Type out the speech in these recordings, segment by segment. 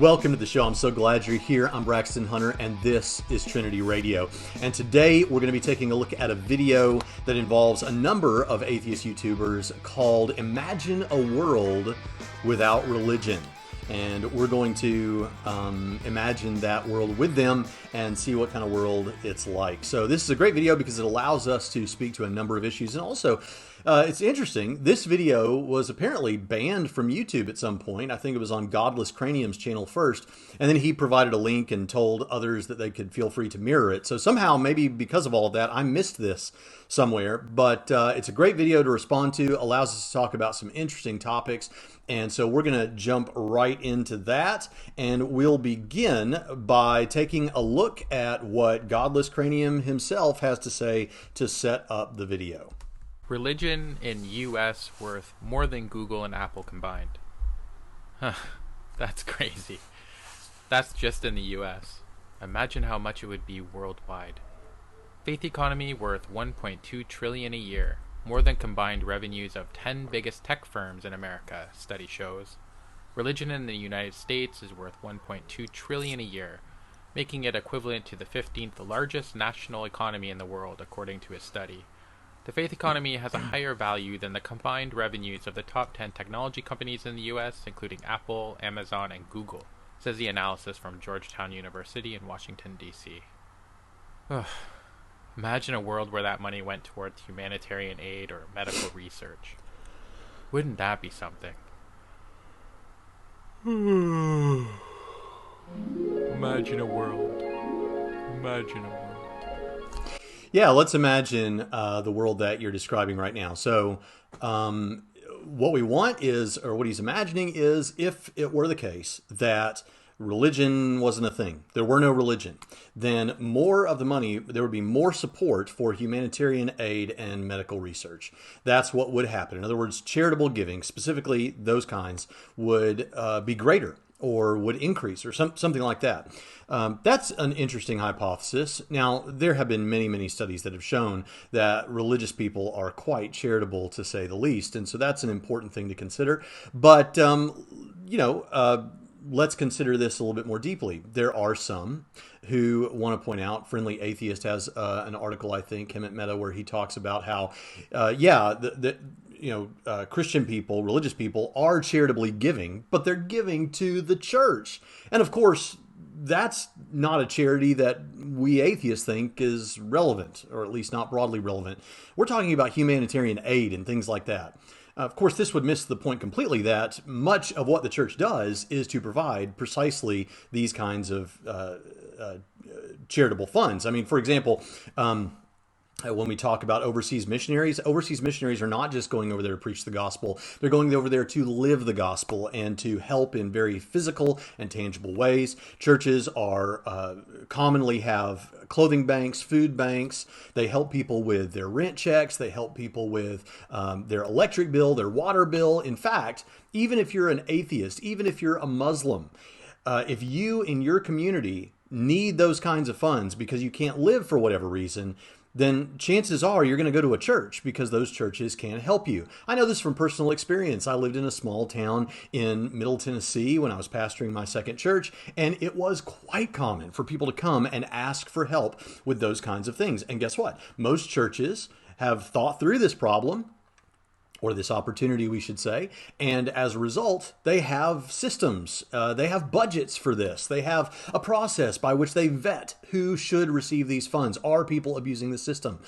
Welcome to the show. I'm so glad you're here. I'm Braxton Hunter, and this is Trinity Radio. And today we're going to be taking a look at a video that involves a number of atheist YouTubers called Imagine a World Without Religion. And we're going to imagine that world with them and see what kind of world it's like. So this is a great video because it allows us to speak to a number of issues. And also, it's interesting, this video was apparently banned from YouTube at some point. I think it was on Godless Cranium's channel first. And then he provided a link and told others that they could feel free to mirror it. So somehow, maybe because of all of that, I missed this somewhere. But it's a great video to respond to, allows us to talk about some interesting topics. And so we're going to jump right into that, and we'll begin by taking a look at what Godless Cranium himself has to say to set up the video. Religion in U.S. worth more than Google and Apple combined. Huh, that's crazy. That's just in the U.S. Imagine how much it would be worldwide. Faith economy worth $1.2 trillion a year. More than combined revenues of 10 biggest tech firms in America, study shows. Religion in the United States is worth $1.2 trillion a year, making it equivalent to the 15th largest national economy in the world, according to a study. The faith economy has a higher value than the combined revenues of the top 10 technology companies in the U.S., including Apple, Amazon, and Google, says the analysis from Georgetown University in Washington, D.C. Imagine a world where that money went towards humanitarian aid or medical research. Wouldn't that be something? Imagine a world. Imagine a world. Yeah, let's imagine the world that you're describing right now. So what we want is, or what he's imagining is, if it were the case that religion wasn't a thing, there were no religion, then more of the money, there would be more support for humanitarian aid and medical research. That's what would happen. In other words, charitable giving, specifically those kinds, would be greater or would increase or something like that. That's an interesting hypothesis. Now, there have been many, many studies that have shown that religious people are quite charitable, to say the least. And so that's an important thing to consider. But, let's consider this a little bit more deeply. There are some who want to point out, Friendly Atheist has an article, I think, him at Meta, where he talks about how, Christian people, religious people are charitably giving, but they're giving to the church. And of course, that's not a charity that we atheists think is relevant, or at least not broadly relevant. We're talking about humanitarian aid and things like that. Of course, this would miss the point completely that much of what the church does is to provide precisely these kinds of charitable funds. I mean, for example, when we talk about overseas missionaries are not just going over there to preach the gospel. They're going over there to live the gospel and to help in very physical and tangible ways. Churches are commonly have clothing banks, food banks. They help people with their rent checks. They help people with their electric bill, their water bill. In fact, even if you're an atheist, even if you're a Muslim, if you in your community need those kinds of funds because you can't live for whatever reason, then chances are you're going to go to a church because those churches can help you. I know this from personal experience. I lived in a small town in Middle Tennessee when I was pastoring my second church, and it was quite common for people to come and ask for help with those kinds of things. And guess what? Most churches have thought through this problem, or this opportunity, we should say. And as a result, they have systems. They have budgets for this. They have a process by which they vet who should receive these funds. Are people abusing the system?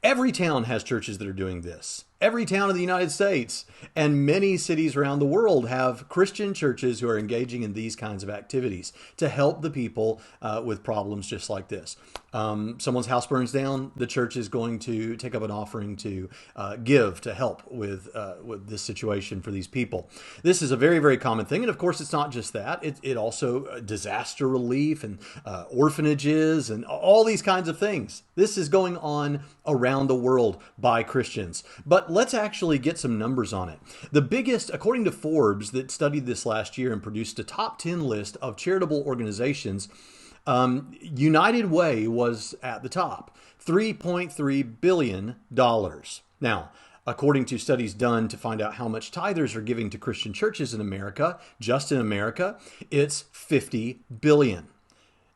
Every town has churches that are doing this. Every town in the United States and many cities around the world have Christian churches who are engaging in these kinds of activities to help the people with problems just like this. Someone's house burns down, the church is going to take up an offering to give to help with this situation for these people. This is a very, very common thing. And of course, it's not just that. It also disaster relief and orphanages and all these kinds of things. This is going on around the world by Christians. But let's actually get some numbers on it. The biggest, according to Forbes, that studied this last year and produced a top 10 list of charitable organizations, United Way was at the top, $3.3 billion. Now, according to studies done to find out how much tithers are giving to Christian churches in America, just in America, it's 50 billion.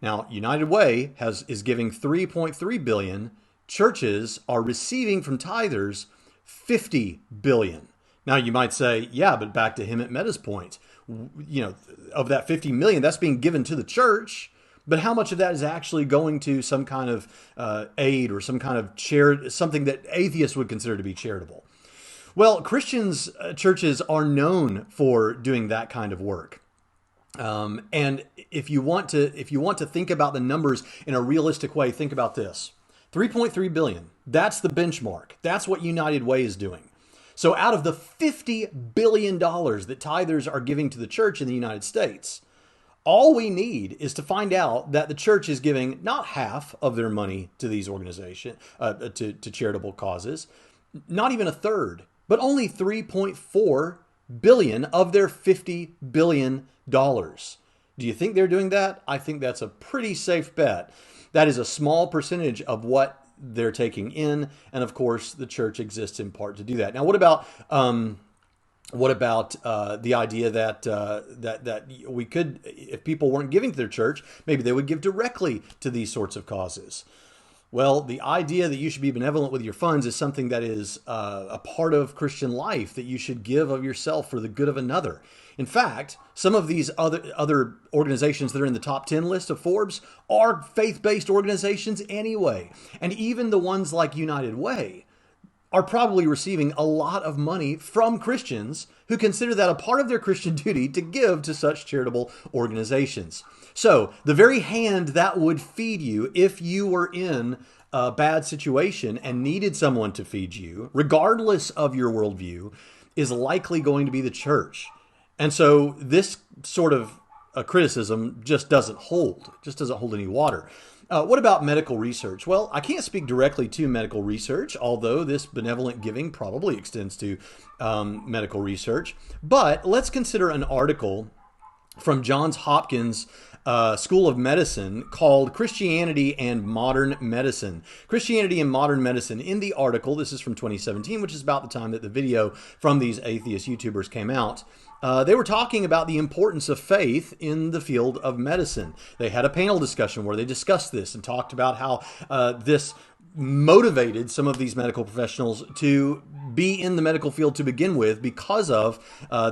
Now, United Way is giving 3.3 billion. Churches are receiving from tithers 50 billion. Now, you might say, yeah, but back to him at Meta's point, of that 50 million, that's being given to the church. But how much of that is actually going to some kind of aid or some kind of something that atheists would consider to be charitable? Well, Christians, churches are known for doing that kind of work. And if you want to think about the numbers in a realistic way, think about this: 3.3 billion. That's the benchmark. That's what United Way is doing. So out of the $50 billion that tithers are giving to the church in the United States, all we need is to find out that the church is giving not half of their money to these organizations, to charitable causes, not even a third, but only 3.4 billion of their $50 billion. Do you think they're doing that? I think that's a pretty safe bet. That is a small percentage of what they're taking in, and of course, the church exists in part to do that. Now, what about the idea that we could, if people weren't giving to their church, maybe they would give directly to these sorts of causes? Well, the idea that you should be benevolent with your funds is something that is a part of Christian life, that you should give of yourself for the good of another. In fact, some of these other organizations that are in the top 10 list of Forbes are faith-based organizations anyway. And even the ones like United Way are probably receiving a lot of money from Christians who consider that a part of their Christian duty to give to such charitable organizations. So the very hand that would feed you if you were in a bad situation and needed someone to feed you, regardless of your worldview, is likely going to be the church. And so this sort of criticism just doesn't hold any water. What about medical research? Well, I can't speak directly to medical research, although this benevolent giving probably extends to medical research. But let's consider an article from Johns Hopkins School of Medicine called Christianity and Modern Medicine. Christianity and Modern Medicine. In the article, this is from 2017, which is about the time that the video from these atheist YouTubers came out. They were talking about the importance of faith in the field of medicine. They had a panel discussion where they discussed this and talked about how this motivated some of these medical professionals to be in the medical field to begin with because of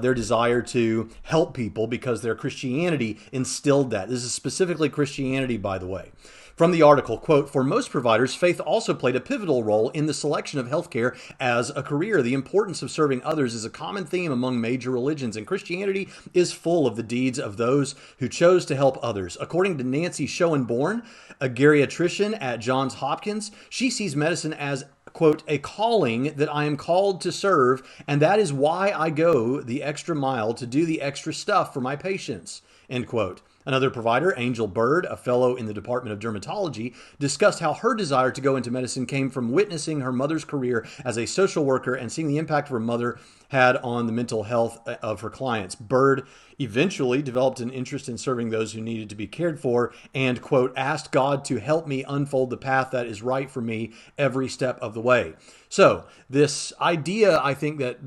their desire to help people, because their Christianity instilled that. This is specifically Christianity, by the way. From the article, quote, "For most providers, faith also played a pivotal role in the selection of healthcare as a career. The importance of serving others is a common theme among major religions, and Christianity is full of the deeds of those who chose to help others." According to Nancy Schoenborn, a geriatrician at Johns Hopkins, she sees medicine as, quote, "a calling that I am called to serve, and that is why I go the extra mile to do the extra stuff for my patients," end quote. Another provider, Angel Bird, a fellow in the Department of Dermatology, discussed how her desire to go into medicine came from witnessing her mother's career as a social worker and seeing the impact her mother had on the mental health of her clients. Bird eventually developed an interest in serving those who needed to be cared for and, quote, "asked God to help me unfold the path that is right for me every step of the way." So this idea, I think that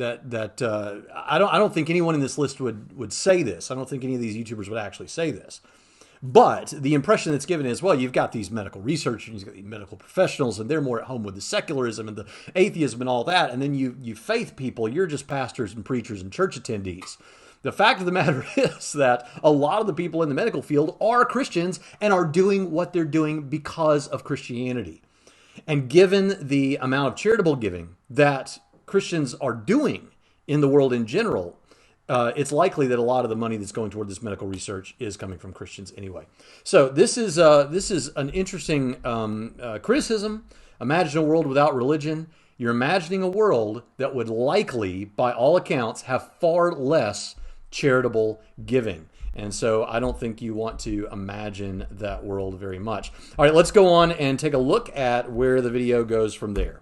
I don't think anyone in this list would say this. I don't think any of these YouTubers would actually say this. But the impression that's given is, well, you've got these medical researchers, you've got these medical professionals, and they're more at home with the secularism and the atheism and all that. And then you faith people, you're just pastors and preachers and church attendees. The fact of the matter is that a lot of the people in the medical field are Christians and are doing what they're doing because of Christianity. And given the amount of charitable giving that Christians are doing in the world in general, it's likely that a lot of the money that's going toward this medical research is coming from Christians anyway. So this is an interesting criticism. Imagine a world without religion. You're imagining a world that would likely, by all accounts, have far less charitable giving. And so I don't think you want to imagine that world very much. All right, let's go on and take a look at where the video goes from there.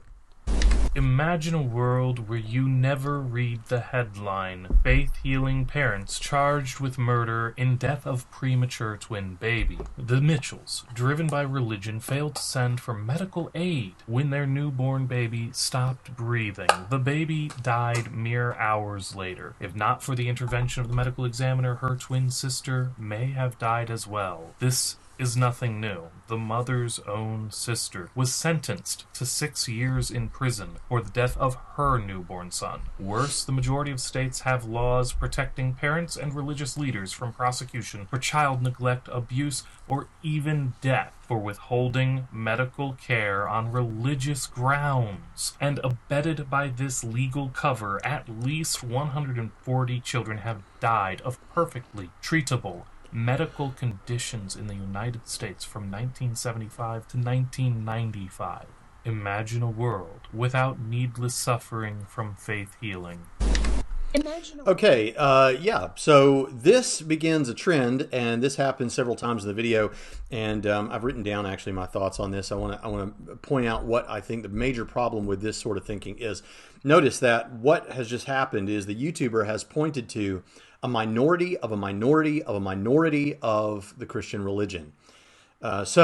Imagine a world where you never read the headline, "Faith-healing parents charged with murder in death of premature twin baby." The Mitchells, driven by religion, failed to send for medical aid when their newborn baby stopped breathing. The baby died mere hours later. If not for the intervention of the medical examiner, her twin sister may have died as well. This is nothing new. The mother's own sister was sentenced to 6 years in prison for the death of her newborn son. Worse, the majority of states have laws protecting parents and religious leaders from prosecution for child neglect, abuse, or even death for withholding medical care on religious grounds. And abetted by this legal cover, at least 140 children have died of perfectly treatable medical conditions in the United States from 1975 to 1995. Imagine a world without needless suffering from faith healing. Okay, yeah, so this begins a trend, and this happens several times in the video, and I've written down actually my thoughts on this. I want to point out what I think the major problem with this sort of thinking is. Notice that what has just happened is the YouTuber has pointed to a minority of a minority of a minority of the Christian religion. Does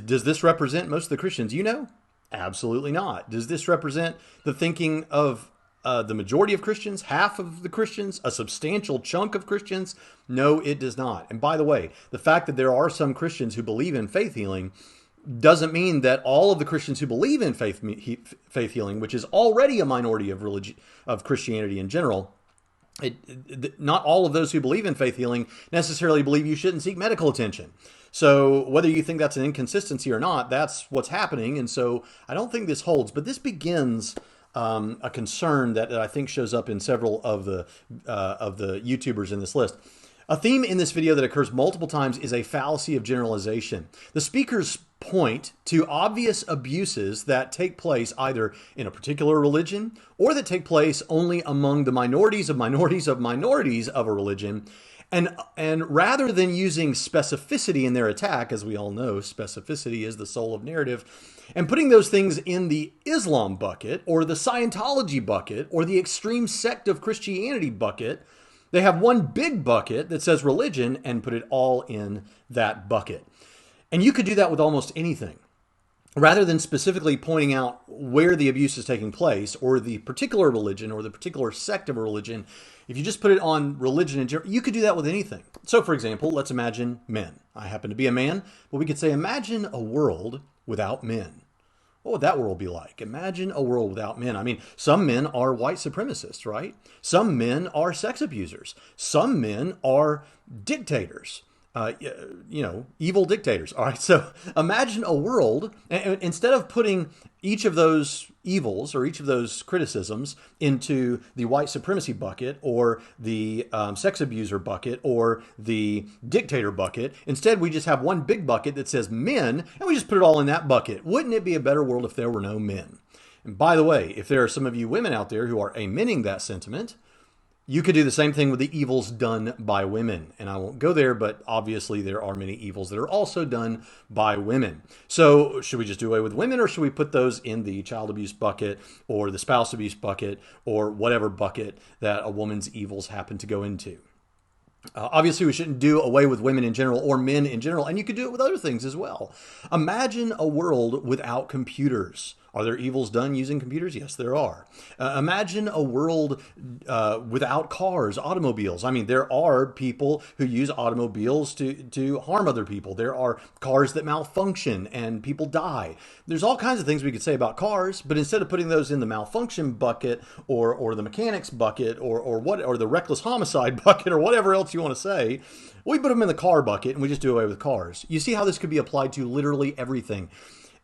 this represent most of the Christians? You know, absolutely not. Does this represent the thinking of the majority of Christians, half of the Christians, a substantial chunk of Christians? No, it does not. And by the way, the fact that there are some Christians who believe in faith healing doesn't mean that all of the Christians who believe in faith healing, which is already a minority of religion, of Christianity in general, not all of those who believe in faith healing necessarily believe you shouldn't seek medical attention. So whether you think that's an inconsistency or not, that's what's happening. And so I don't think this holds, but this begins a concern that I think shows up in several of the YouTubers in this list. A theme in this video that occurs multiple times is a fallacy of generalization. The speakers point to obvious abuses that take place either in a particular religion or that take place only among the minorities of minorities of minorities of a religion. And rather than using specificity in their attack, as we all know, specificity is the soul of narrative, and putting those things in the Islam bucket or the Scientology bucket or the extreme sect of Christianity bucket, they have one big bucket that says religion and put it all in that bucket. And you could do that with almost anything. Rather than specifically pointing out where the abuse is taking place or the particular religion or the particular sect of a religion, if you just put it on religion in general, you could do that with anything. So for example, let's imagine men. I happen to be a man, but we could say imagine a world without men. What would that world be like? Imagine a world without men. I mean, some men are white supremacists, right? Some men are sex abusers. Some men are dictators. Evil dictators. All right. So imagine a world, and instead of putting each of those evils or each of those criticisms into the white supremacy bucket or the sex abuser bucket or the dictator bucket, instead we just have one big bucket that says men, and we just put it all in that bucket. Wouldn't it be a better world if there were no men? And by the way, if there are some of you women out there who are amening that sentiment, you could do the same thing with the evils done by women. And I won't go there, but obviously there are many evils that are also done by women. So should we just do away with women, or should we put those in the child abuse bucket or the spouse abuse bucket or whatever bucket that a woman's evils happen to go into? Obviously, we shouldn't do away with women in general or men in general, and you could do it with other things as well. Imagine a world without computers. Are there evils done using computers? Yes, there are. Imagine a world without cars, automobiles. I mean, there are people who use automobiles to harm other people. There are cars that malfunction and people die. There's all kinds of things we could say about cars, but instead of putting those in the malfunction bucket or the mechanics bucket or the reckless homicide bucket or whatever else you want to say, we put them in the car bucket and we just do away with cars. You see how this could be applied to literally everything.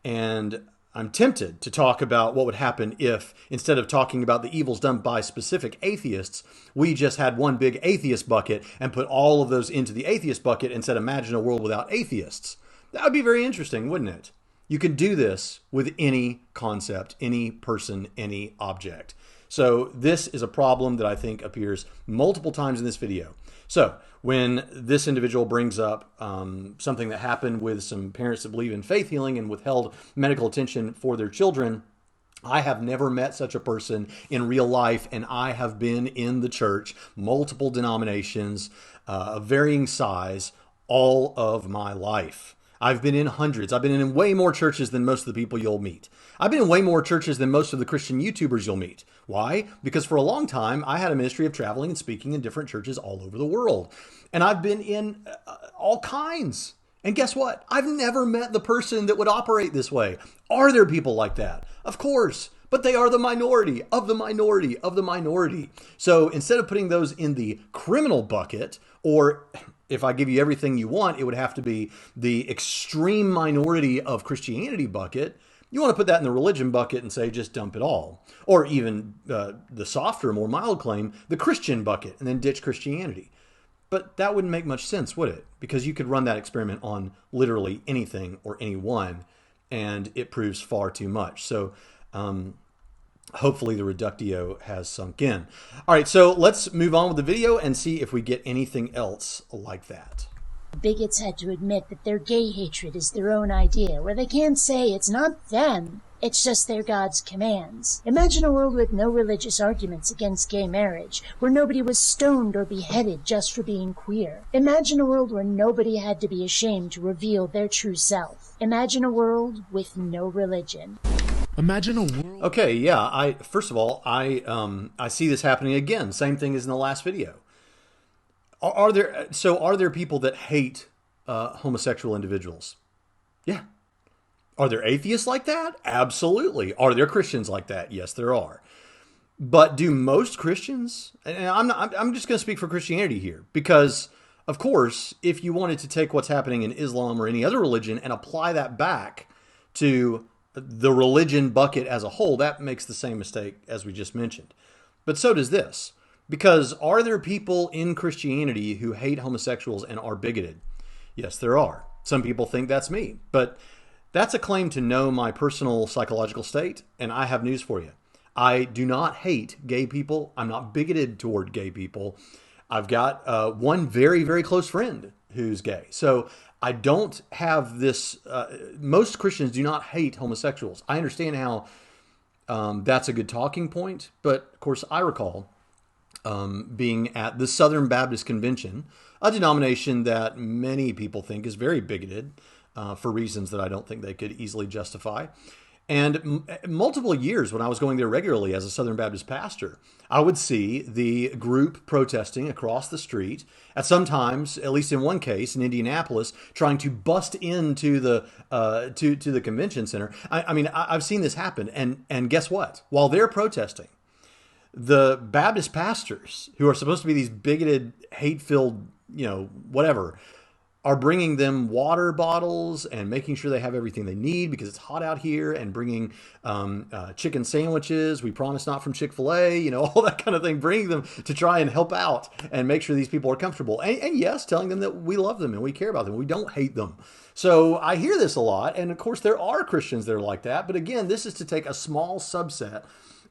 And I'm tempted to talk about what would happen if, instead of talking about the evils done by specific atheists, we just had one big atheist bucket and put all of those into the atheist bucket and said, imagine a world without atheists. That would be very interesting, wouldn't it? You could do this with any concept, any person, any object. So this is a problem that I think appears multiple times in this video. So when this individual brings up something that happened with some parents that believe in faith healing and withheld medical attention for their children, I have never met such a person in real life, and I have been in the church, multiple denominations of varying size, all of my life. I've been in hundreds. I've been in way more churches than most of the people you'll meet. I've been in way more churches than most of the Christian YouTubers you'll meet. Why? Because for a long time, I had a ministry of traveling and speaking in different churches all over the world. And I've been in all kinds. And guess what? I've never met the person that would operate this way. Are there people like that? Of course. But they are the minority of the minority of the minority. So instead of putting those in the criminal bucket, or if I give you everything you want, it would have to be the extreme minority of Christianity bucket. You want to put that in the religion bucket and say, just dump it all. Or even the softer, more mild claim, the Christian bucket, and then ditch Christianity. But that wouldn't make much sense, would it? Because you could run that experiment on literally anything or anyone, and it proves far too much. So hopefully the reductio has sunk in. All right, so let's move on with the video and see if we get anything else like that. Bigots had to admit that their gay hatred is their own idea, where they can't say it's not them, it's just their God's commands. Imagine a world with no religious arguments against gay marriage, where nobody was stoned or beheaded just for being queer. Imagine a world where nobody had to be ashamed to reveal their true self. Imagine a world with no religion. Imagine a world... Okay, yeah, first of all, I see this happening again. Same thing as in the last video. Are there people that hate homosexual individuals? Yeah. Are there atheists like that? Absolutely. Are there Christians like that? Yes, there are. But do most Christians, and I'm just going to speak for Christianity here, because of course, if you wanted to take what's happening in Islam or any other religion and apply that back to the religion bucket as a whole, that makes the same mistake as we just mentioned. But so does this. Because are there people in Christianity who hate homosexuals and are bigoted? Yes, there are. Some people think that's me. But that's a claim to know my personal psychological state, and I have news for you. I do not hate gay people. I'm not bigoted toward gay people. I've got one very, very close friend who's gay. So I don't have this... most Christians do not hate homosexuals. I understand how that's a good talking point, but of course I recall being at the Southern Baptist Convention, a denomination that many people think is very bigoted for reasons that I don't think they could easily justify. And multiple years when I was going there regularly as a Southern Baptist pastor, I would see the group protesting across the street, at sometimes, at least in one case in Indianapolis, trying to bust into the to the convention center. I mean, I've seen this happen. And guess what? While they're protesting, the Baptist pastors, who are supposed to be these bigoted, hate-filled, whatever, are bringing them water bottles and making sure they have everything they need because it's hot out here, and bringing chicken sandwiches, we promise not from Chick-fil-A, all that kind of thing, bringing them to try and help out and make sure these people are comfortable. And yes, telling them that we love them and we care about them. We don't hate them. So I hear this a lot. And of course, there are Christians that are like that. But again, this is to take a small subset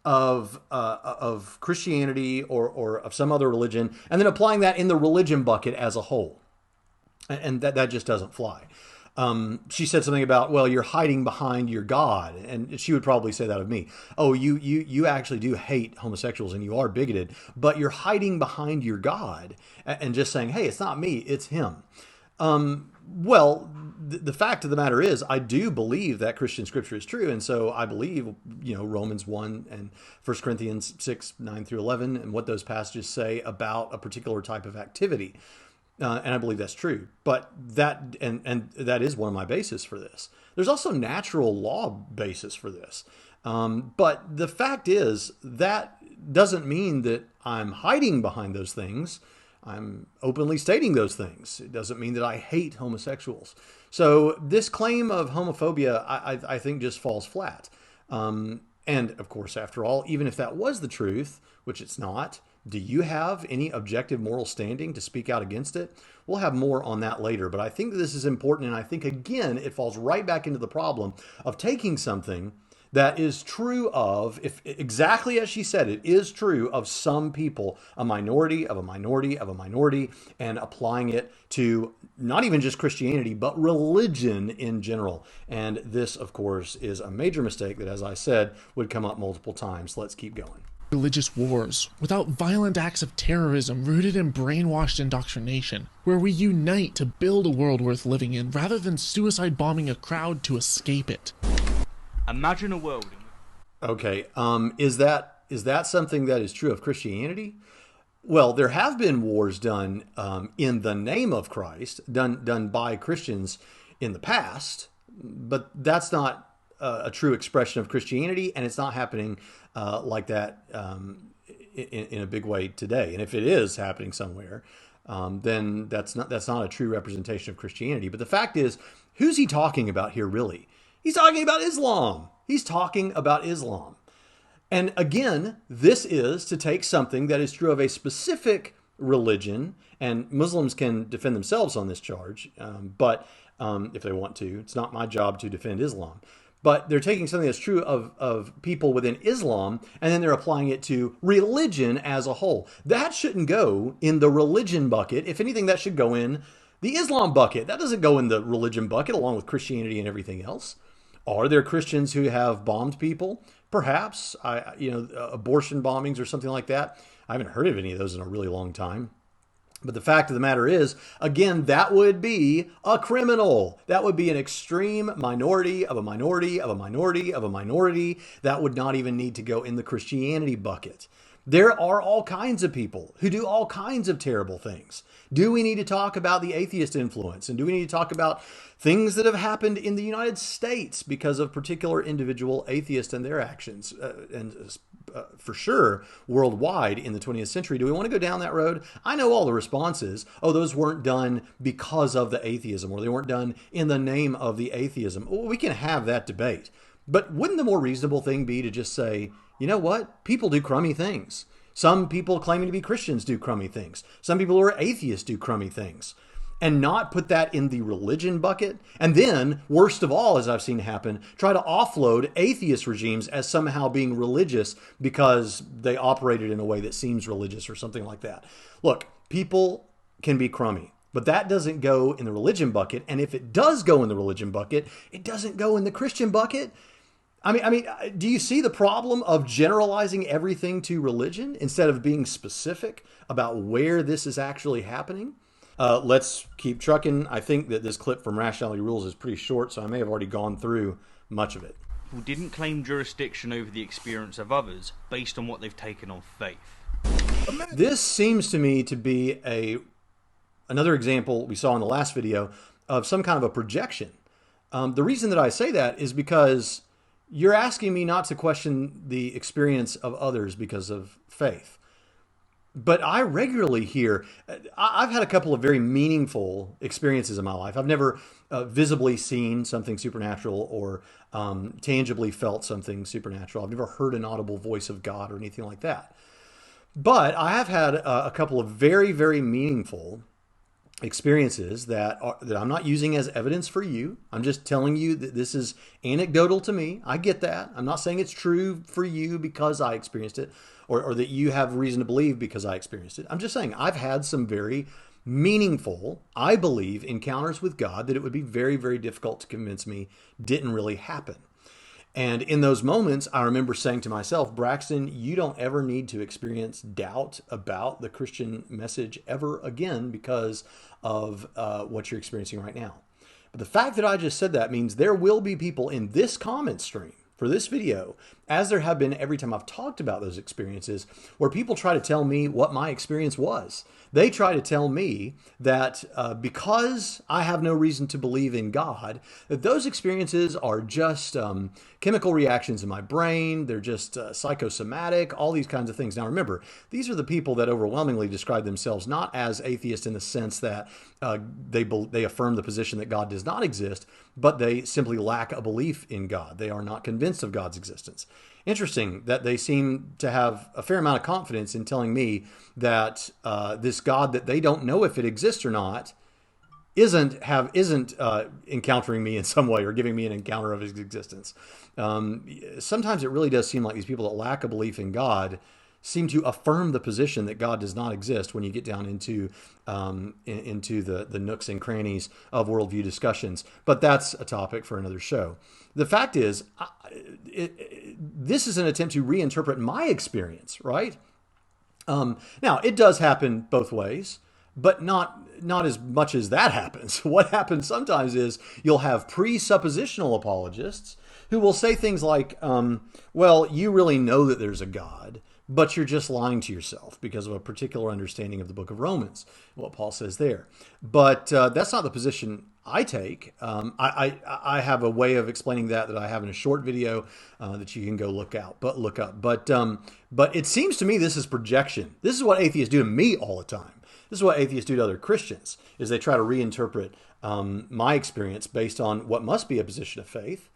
of Christianity or of some other religion, and then applying that in the religion bucket as a whole. And that just doesn't fly. She said something about, well, you're hiding behind your God. And she would probably say that of me. Oh, you actually do hate homosexuals and you are bigoted, but you're hiding behind your God and just saying, hey, it's not me, it's him. Well, the fact of the matter is, I do believe that Christian scripture is true. And so I believe, Romans 1 and 1 Corinthians 6, 9 through 11, and what those passages say about a particular type of activity. And I believe that's true. But that is one of my bases for this. There's also natural law basis for this. But the fact is, that doesn't mean that I'm hiding behind those things. I'm openly stating those things. It doesn't mean that I hate homosexuals. So this claim of homophobia, I think, just falls flat. And of course, after all, even if that was the truth, which it's not, do you have any objective moral standing to speak out against it? We'll have more on that later, but I think that this is important, and I think, again, it falls right back into the problem of taking something that is true of, if exactly as she said, it is true of some people, a minority of a minority of a minority, and applying it to not even just Christianity, but religion in general. And this, of course, is a major mistake that, as I said, would come up multiple times. Let's keep going. Religious wars, without violent acts of terrorism rooted in brainwashed indoctrination, where we unite to build a world worth living in rather than suicide bombing a crowd to escape it. Imagine a world. Okay, is that something that is true of Christianity? Well, there have been wars done in the name of Christ, done by Christians in the past, but that's not a true expression of Christianity, and it's not happening like that in a big way today. And if it is happening somewhere, then that's not a true representation of Christianity. But the fact is, who's he talking about here, really? He's talking about Islam. He's talking about Islam. And again, this is to take something that is true of a specific religion, and Muslims can defend themselves on this charge, but if they want to. It's not my job to defend Islam. But they're taking something that's true of people within Islam, and then they're applying it to religion as a whole. That shouldn't go in the religion bucket. If anything, that should go in the Islam bucket. That doesn't go in the religion bucket along with Christianity and everything else. Are there Christians who have bombed people? Perhaps. Abortion bombings or something like that. I haven't heard of any of those in a really long time. But the fact of the matter is, again, that would be a criminal. That would be an extreme minority of a minority of a minority of a minority. That would not even need to go in the Christianity bucket. There are all kinds of people who do all kinds of terrible things. Do we need to talk about the atheist influence? And do we need to talk about things that have happened in the United States because of particular individual atheists and their actions? For sure, worldwide in the 20th century. Do we want to go down that road? I know all the responses. Oh, those weren't done because of the atheism, or they weren't done in the name of the atheism. Well, we can have that debate. But wouldn't the more reasonable thing be to just say, you know what? People do crummy things. Some people claiming to be Christians do crummy things. Some people who are atheists do crummy things. And not put that in the religion bucket. And then, worst of all, as I've seen happen, try to offload atheist regimes as somehow being religious because they operated in a way that seems religious or something like that. Look, people can be crummy. But that doesn't go in the religion bucket. And if it does go in the religion bucket, it doesn't go in the Christian bucket. I mean, do you see the problem of generalizing everything to religion instead of being specific about where this is actually happening? Let's keep trucking. I think that this clip from Rationality Rules is pretty short, so I may have already gone through much of it. Who didn't claim jurisdiction over the experience of others based on what they've taken on faith. This seems to me to be another example we saw in the last video of some kind of a projection. The reason that I say that is because you're asking me not to question the experience of others because of faith. But I regularly hear, I've had a couple of very meaningful experiences in my life. I've never visibly seen something supernatural or tangibly felt something supernatural. I've never heard an audible voice of God or anything like that. But I have had a couple of very, very meaningful experiences that I'm not using as evidence for you. I'm just telling you that this is anecdotal to me. I get that. I'm not saying it's true for you because I experienced it, or that you have reason to believe because I experienced it. I'm just saying I've had some very meaningful, I believe, encounters with God that it would be very, very difficult to convince me didn't really happen. And in those moments, I remember saying to myself, Braxton, you don't ever need to experience doubt about the Christian message ever again because of what you're experiencing right now. But the fact that I just said that means there will be people in this comment stream for this video, as there have been every time I've talked about those experiences, where people try to tell me what my experience was. They try to tell me that because I have no reason to believe in God, that those experiences are just chemical reactions in my brain. They're just psychosomatic, all these kinds of things. Now remember, these are the people that overwhelmingly describe themselves not as atheists in the sense that they affirm the position that God does not exist, but they simply lack a belief in God. They are not convinced of God's existence. Interesting that they seem to have a fair amount of confidence in telling me that this God that they don't know if it exists or not isn't encountering me in some way or giving me an encounter of his existence. Sometimes it really does seem like these people that lack a belief in God seem to affirm the position that God does not exist when you get down into the nooks and crannies of worldview discussions. But that's a topic for another show. The fact is, this is an attempt to reinterpret my experience, right? Now, it does happen both ways, but not as much as that happens. What happens sometimes is you'll have presuppositional apologists who will say things like, well, you really know that there's a God, but you're just lying to yourself because of a particular understanding of the book of Romans, what Paul says there. But that's not the position I take. I have a way of explaining that I have in a short video that you can go look up. But it seems to me this is projection. This is what atheists do to me all the time. This is what atheists do to other Christians, is they try to reinterpret my experience based on what must be a position of faith,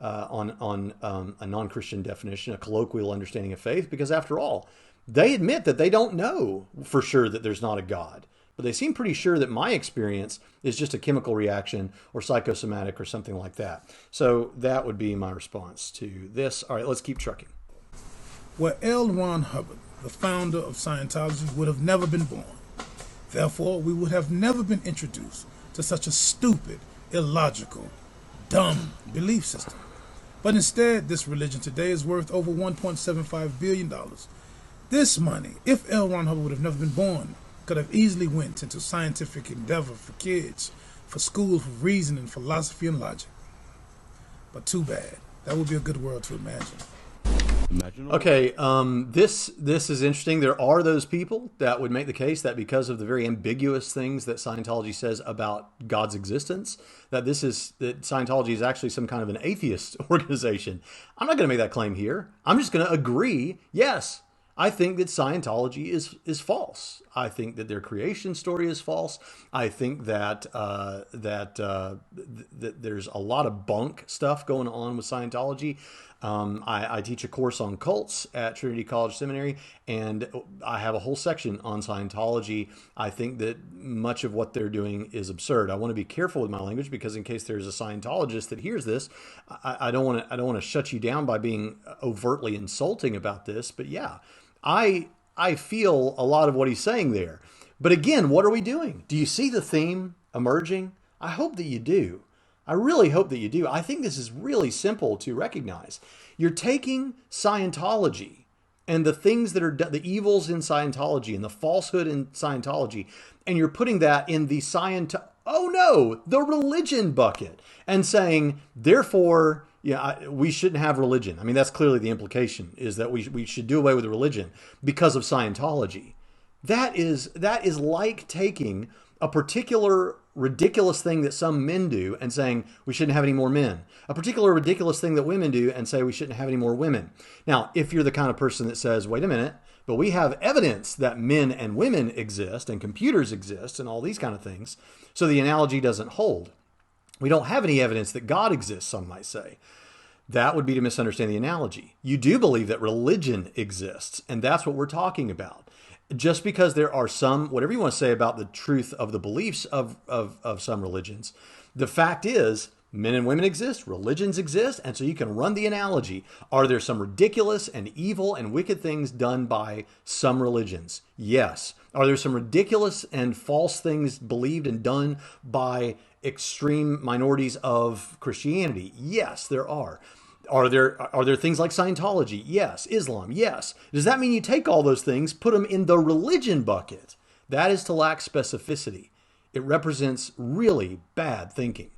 on a non-Christian definition, a colloquial understanding of faith, because after all, they admit that they don't know for sure that there's not a God, but they seem pretty sure that my experience is just a chemical reaction or psychosomatic or something like that. So that would be my response to this. All right, let's keep trucking. Well, L. Ron Hubbard, the founder of Scientology, would have never been born. Therefore, we would have never been introduced to such a stupid, illogical, dumb belief system. But instead, this religion today is worth over $1.75 billion. This money, if L. Ron Hubbard would have never been born, could have easily went into scientific endeavor for kids, for schools, for reasoning, philosophy, and logic. But too bad. That would be a good world to imagine. Okay, this is interesting. There are those people that would make the case that because of the very ambiguous things that Scientology says about God's existence, that Scientology is actually some kind of an atheist organization. I'm not going to make that claim here. I'm just going to agree, yes, I think that Scientology is false. I think that their creation story is false. I think that that there's a lot of bunk stuff going on with Scientology. I teach a course on cults at Trinity College Seminary, and I have a whole section on Scientology. I think that much of what they're doing is absurd. I want to be careful with my language because in case there's a Scientologist that hears this, I don't want to shut you down by being overtly insulting about this. But yeah, I feel a lot of what he's saying there. But again, what are we doing? Do you see the theme emerging? I hope that you do. I really hope that you do. I think this is really simple to recognize. You're taking Scientology and the things that are the evils in Scientology and the falsehood in Scientology, and you're putting that in the the religion bucket, and saying, therefore, we shouldn't have religion. I mean, that's clearly the implication, is that we should do away with religion because of Scientology. That is like taking a particular ridiculous thing that some men do and saying we shouldn't have any more men. A particular ridiculous thing that women do and say we shouldn't have any more women. Now, if you're the kind of person that says, wait a minute, but we have evidence that men and women exist and computers exist and all these kind of things, so the analogy doesn't hold. We don't have any evidence that God exists, some might say. That would be to misunderstand the analogy. You do believe that religion exists, and that's what we're talking about. Just because there are some, whatever you want to say about the truth of the beliefs of some religions, the fact is men and women exist, religions exist, and so you can run the analogy. Are there some ridiculous and evil and wicked things done by some religions? Yes. Are there some ridiculous and false things believed and done by extreme minorities of Christianity? Yes, there are. Are there things like Scientology? Yes. Islam? Yes. Does that mean you take all those things, put them in the religion bucket? That is to lack specificity. It represents really bad thinking.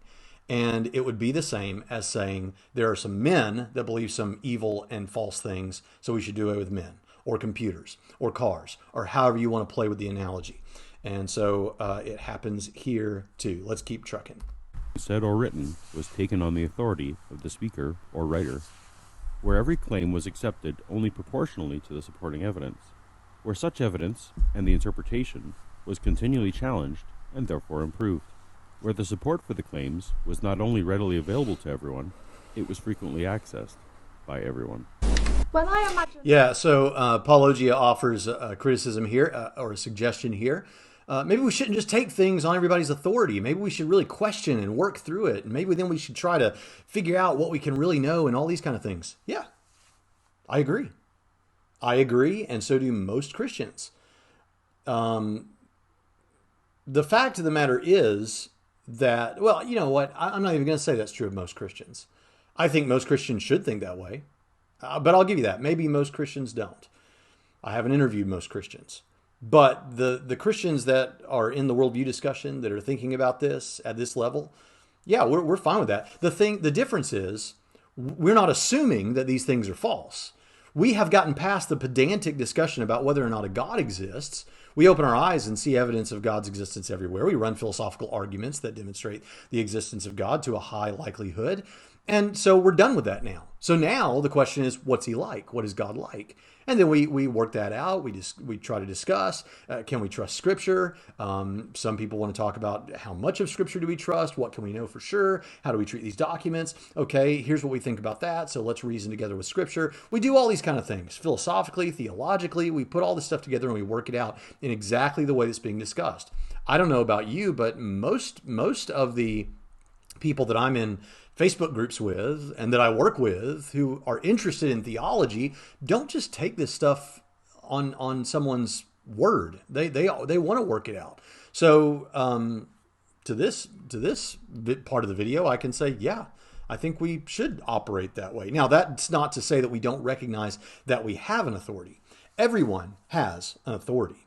And it would be the same as saying there are some men that believe some evil and false things, so we should do away with men, or computers, or cars, or however you want to play with the analogy. And so it happens here too. Let's keep trucking. Said or written was taken on the authority of the speaker or writer, where every claim was accepted only proportionally to the supporting evidence, where such evidence and the interpretation was continually challenged and therefore improved, where the support for the claims was not only readily available to everyone, it was frequently accessed by everyone. Well, I imagine. Yeah, so Paulogia offers a criticism here, or a suggestion here. maybe we shouldn't just take things on everybody's authority. Maybe we should really question and work through it. And maybe then we should try to figure out what we can really know and all these kind of things. Yeah, I agree. I agree, and so do most Christians. The fact of the matter is that, well, you know what? I'm not even going to say that's true of most Christians. I think most Christians should think that way. But I'll give you that. Maybe most Christians don't. I haven't interviewed most Christians. But the Christians that are in the worldview discussion, that are thinking about this at this level, yeah, we're fine with that. The difference is we're not assuming that these things are false. We have gotten past the pedantic discussion about whether or not a God exists. We open our eyes and see evidence of God's existence everywhere. We run philosophical arguments that demonstrate the existence of God to a high likelihood. And so we're done with that now. So now the question is, what's he like? What is God like? And then we work that out. We try to discuss, can we trust Scripture? Some people want to talk about how much of Scripture do we trust? What can we know for sure? How do we treat these documents? Okay, here's what we think about that. So let's reason together with Scripture. We do all these kind of things. Philosophically, theologically, we put all this stuff together and we work it out in exactly the way that's being discussed. I don't know about you, but most of the people that I'm in Facebook groups with and that I work with who are interested in theology don't just take this stuff on someone's word. They want to work it out. So to this part of the video, I can say, yeah, I think we should operate that way. Now, that's not to say that we don't recognize that we have an authority. Everyone has an authority.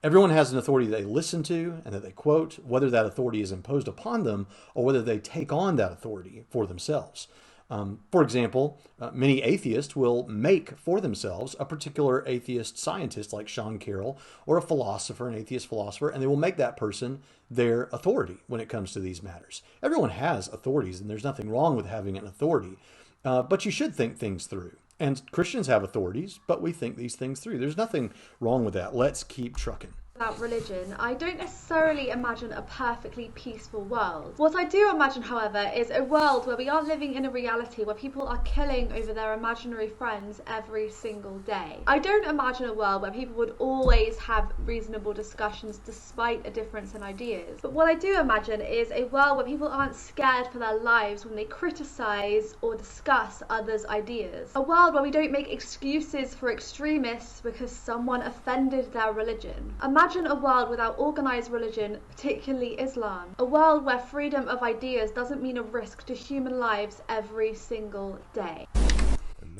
Everyone has an authority that they listen to and that they quote, whether that authority is imposed upon them or whether they take on that authority for themselves. For example, many atheists will make for themselves a particular atheist scientist like Sean Carroll or a philosopher, an atheist philosopher, and they will make that person their authority when it comes to these matters. Everyone has authorities, and there's nothing wrong with having an authority, but you should think things through. And Christians have authorities, but we think these things through. There's nothing wrong with that. Let's keep trucking. About religion, I don't necessarily imagine a perfectly peaceful world. What I do imagine, however, is a world where we are living in a reality where people are killing over their imaginary friends every single day. I don't imagine a world where people would always have reasonable discussions despite a difference in ideas. But what I do imagine is a world where people aren't scared for their lives when they criticize or discuss others' ideas. A world where we don't make excuses for extremists because someone offended their religion. Imagine a world without organized religion, particularly Islam. A world where freedom of ideas doesn't mean a risk to human lives every single day.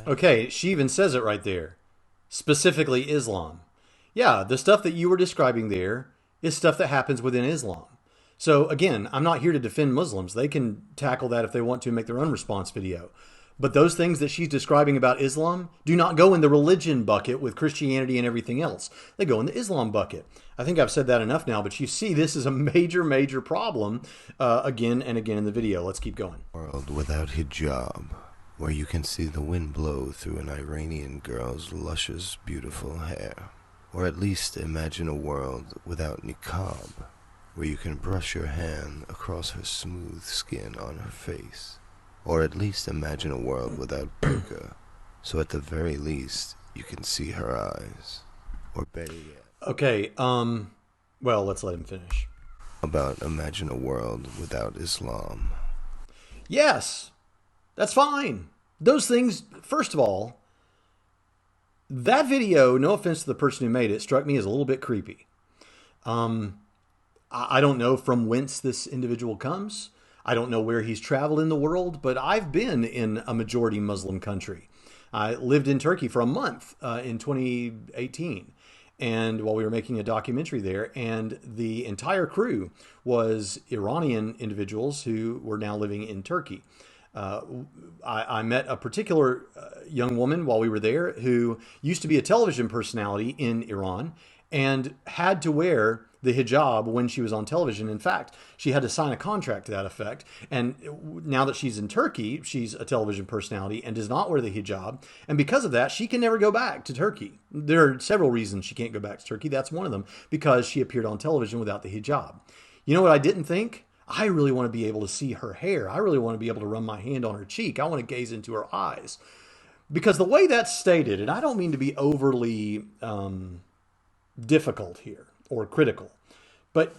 Okay, she even says it right there. Specifically Islam. Yeah, the stuff that you were describing there is stuff that happens within Islam. So again, I'm not here to defend Muslims. They can tackle that if they want to and make their own response video. But those things that she's describing about Islam do not go in the religion bucket with Christianity and everything else. They go in the Islam bucket. I think I've said that enough now, but you see this is a major, major problem again and again in the video. Let's keep going. World without hijab, where you can see the wind blow through an Iranian girl's luscious, beautiful hair. Or at least imagine a world without niqab, where you can brush your hand across her smooth skin on her face. Or at least imagine a world without burqa, so at the very least you can see her eyes. Or better yet. Okay, well, let's let him finish. About imagine a world without Islam. Yes, that's fine. Those things, first of all, that video, no offense to the person who made it, struck me as a little bit creepy. I don't know from whence this individual comes. I don't know where he's traveled in the world, but I've been in a majority Muslim country. I lived in Turkey for a month in 2018, and while we were making a documentary there, and the entire crew was Iranian individuals who were now living in Turkey. I met a particular young woman while we were there who used to be a television personality in Iran and had to wear the hijab when she was on television. In fact, she had to sign a contract to that effect. And now that she's in Turkey, she's a television personality and does not wear the hijab. And because of that, she can never go back to Turkey. There are several reasons she can't go back to Turkey. That's one of them, because she appeared on television without the hijab. You know what I didn't think? I really want to be able to see her hair. I really want to be able to run my hand on her cheek. I want to gaze into her eyes. Because the way that's stated, and I don't mean to be overly difficult here or critical, But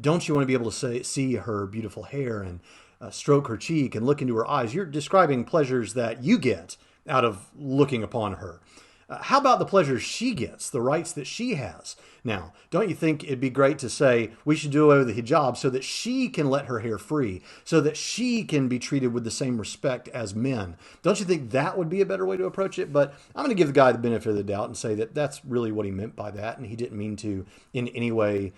don't you want to be able to see her beautiful hair and stroke her cheek and look into her eyes? You're describing pleasures that you get out of looking upon her. How about the pleasures she gets, the rights that she has? Now, don't you think it'd be great to say we should do away with the hijab so that she can let her hair free, so that she can be treated with the same respect as men? Don't you think that would be a better way to approach it? But I'm going to give the guy the benefit of the doubt and say that that's really what he meant by that, and he didn't mean to in any way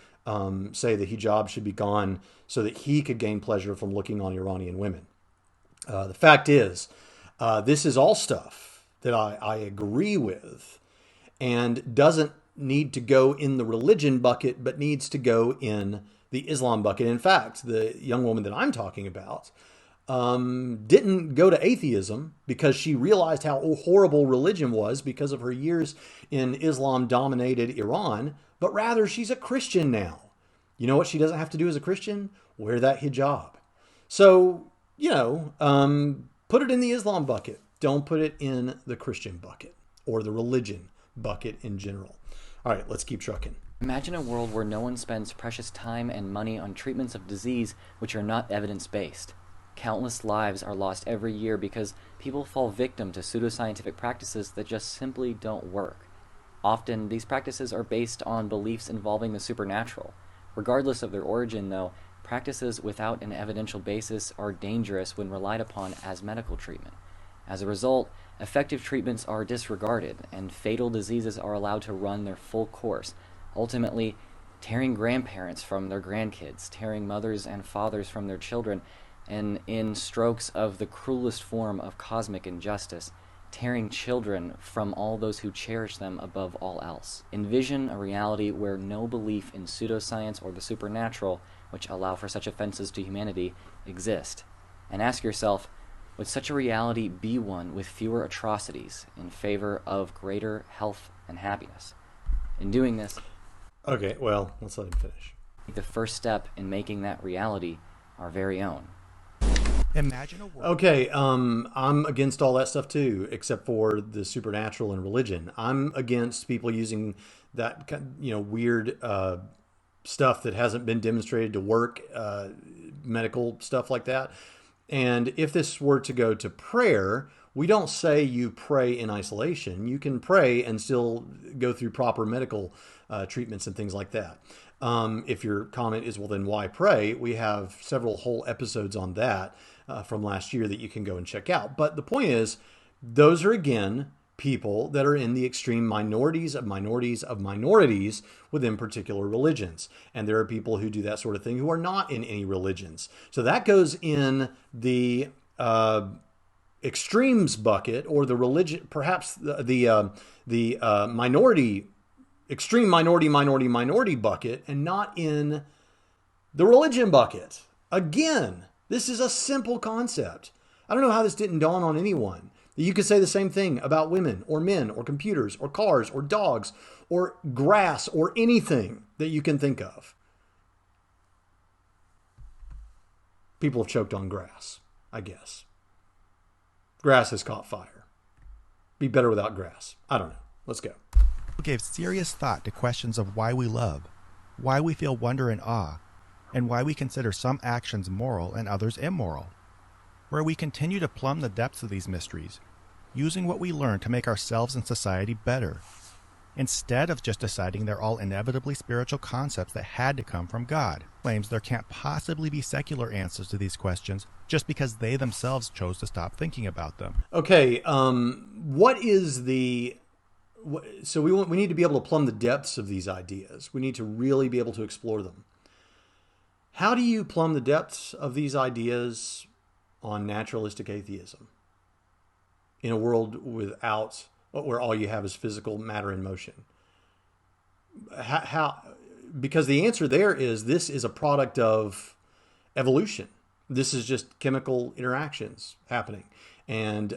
say the hijab should be gone so that he could gain pleasure from looking on Iranian women. The fact is, this is all stuff that I agree with and doesn't need to go in the religion bucket, but needs to go in the Islam bucket. In fact, the young woman that I'm talking about didn't go to atheism because she realized how horrible religion was because of her years in Islam-dominated Iran, but rather she's a Christian now. You know what she doesn't have to do as a Christian? Wear that hijab. So, put it in the Islam bucket. Don't put it in the Christian bucket or the religion bucket in general. All right, let's keep trucking. Imagine a world where no one spends precious time and money on treatments of disease which are not evidence-based. Countless lives are lost every year because people fall victim to pseudoscientific practices that just simply don't work. Often, these practices are based on beliefs involving the supernatural. Regardless of their origin, though, practices without an evidential basis are dangerous when relied upon as medical treatment. As a result, effective treatments are disregarded, and fatal diseases are allowed to run their full course, ultimately tearing grandparents from their grandkids, tearing mothers and fathers from their children, and in strokes of the cruelest form of cosmic injustice, tearing children from all those who cherish them above all else. Envision a reality where no belief in pseudoscience or the supernatural, which allow for such offenses to humanity, exist, and ask yourself, would such a reality be one with fewer atrocities in favor of greater health and happiness? In doing this, okay, well, let's let him finish. The first step in making that reality our very own. Imagine a world. Okay, I'm against all that stuff too, except for the supernatural and religion. I'm against people using that weird stuff that hasn't been demonstrated to work, medical stuff like that. And if this were to go to prayer, we don't say you pray in isolation. You can pray and still go through proper medical treatments and things like that. If your comment is, well, then why pray? We have several whole episodes on that from last year that you can go and check out. But the point is, those are, again, people that are in the extreme minorities of minorities of minorities within particular religions. And there are people who do that sort of thing who are not in any religions. So that goes in the extremes bucket, or the religion, perhaps the extreme minority bucket, and not in the religion bucket. Again, this is a simple concept. I don't know how this didn't dawn on anyone. You could say the same thing about women or men or computers or cars or dogs or grass or anything that you can think of. People have choked on grass, I guess. Grass has caught fire. Be better without grass. I don't know. Let's go. Gave serious thought to questions of why we love, why we feel wonder and awe, and why we consider some actions moral and others immoral. Where we continue to plumb the depths of these mysteries, using what we learn to make ourselves and society better, instead of just deciding they're all inevitably spiritual concepts that had to come from God. Claims there can't possibly be secular answers to these questions just because they themselves chose to stop thinking about them. Okay, what is the... So we need to be able to plumb the depths of these ideas. We need to really be able to explore them. How do you plumb the depths of these ideas on naturalistic atheism in a world where all you have is physical matter in motion? How? Because the answer there is, this is a product of evolution. This is just chemical interactions happening. And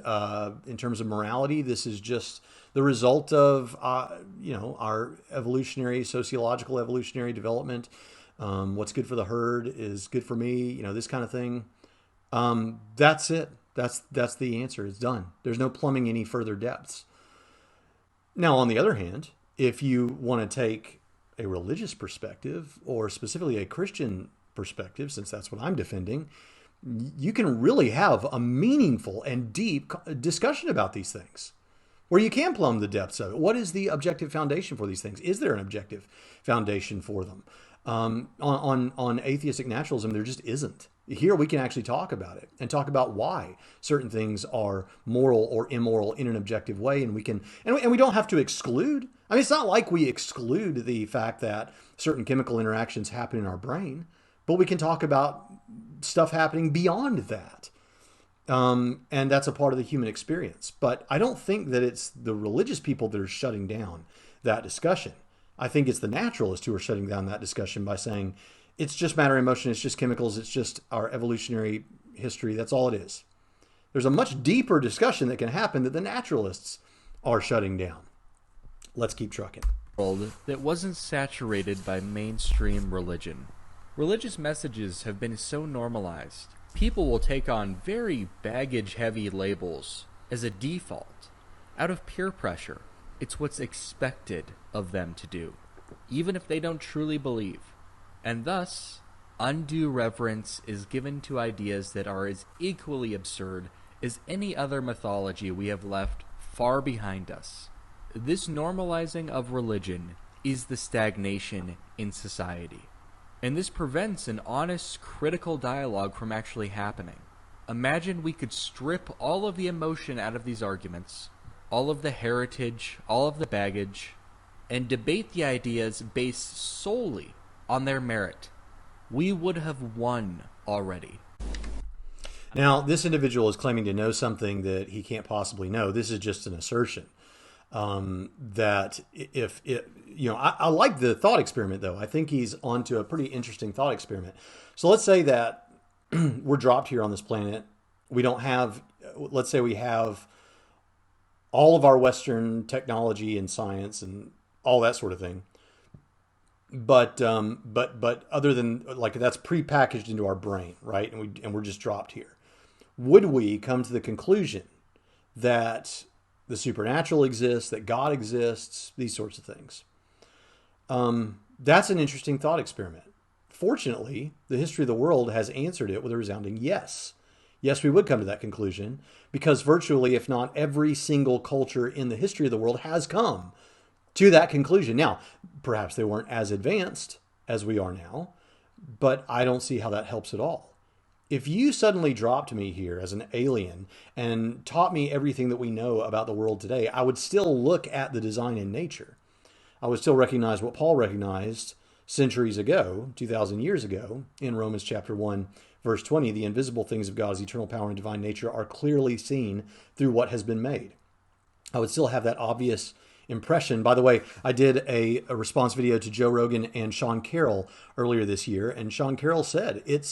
in terms of morality, this is just the result of our sociological evolutionary development. What's good for the herd is good for me. This kind of thing. That's it. That's the answer. It's done. There's no plumbing any further depths. Now, on the other hand, if you want to take a religious perspective, or specifically a Christian perspective, since that's what I'm defending, you can really have a meaningful and deep discussion about these things, where you can plumb the depths of it. What is the objective foundation for these things? Is there an objective foundation for them? On atheistic naturalism, there just isn't. Here we can actually talk about it and talk about why certain things are moral or immoral in an objective way, and we can, and we don't have to exclude. I mean, it's not like we exclude the fact that certain chemical interactions happen in our brain, but we can talk about stuff happening beyond that. And that's a part of the human experience. But I don't think that it's the religious people that are shutting down that discussion. I think it's the naturalists who are shutting down that discussion by saying it's just matter and motion, it's just chemicals, it's just our evolutionary history, that's all it is. There's a much deeper discussion that can happen that the naturalists are shutting down. Let's keep trucking. World that wasn't saturated by mainstream religion. Religious messages have been so normalized. People will take on very baggage-heavy labels as a default. Out of peer pressure, it's what's expected of them to do, even if they don't truly believe. And thus, undue reverence is given to ideas that are as equally absurd as any other mythology we have left far behind us. This normalizing of religion is the stagnation in society. And this prevents an honest, critical dialogue from actually happening. Imagine we could strip all of the emotion out of these arguments, all of the heritage, all of the baggage, and debate the ideas based solely on their merit. We would have won already. Now, this individual is claiming to know something that he can't possibly know. This is just an assertion. That if it, I like the thought experiment, though. I think he's onto a pretty interesting thought experiment. So let's say that we're dropped here on this planet. We don't have, let's say we have all of our Western technology and science and all that sort of thing. But other than, like, that's prepackaged into our brain, right? And we're just dropped here. Would we come to the conclusion that the supernatural exists, that God exists, these sorts of things? That's an interesting thought experiment. Fortunately, the history of the world has answered it with a resounding yes. Yes, we would come to that conclusion, because virtually, if not every single culture in the history of the world has come to that conclusion. Now, perhaps they weren't as advanced as we are now, but I don't see how that helps at all. If you suddenly dropped me here as an alien and taught me everything that we know about the world today, I would still look at the design in nature. I would still recognize what Paul recognized centuries ago, 2,000 years ago, in Romans chapter 1, verse 20. The invisible things of God's eternal power and divine nature are clearly seen through what has been made. I would still have that obvious impression. By the way, I did a response video to Joe Rogan and Sean Carroll earlier this year, and Sean Carroll said it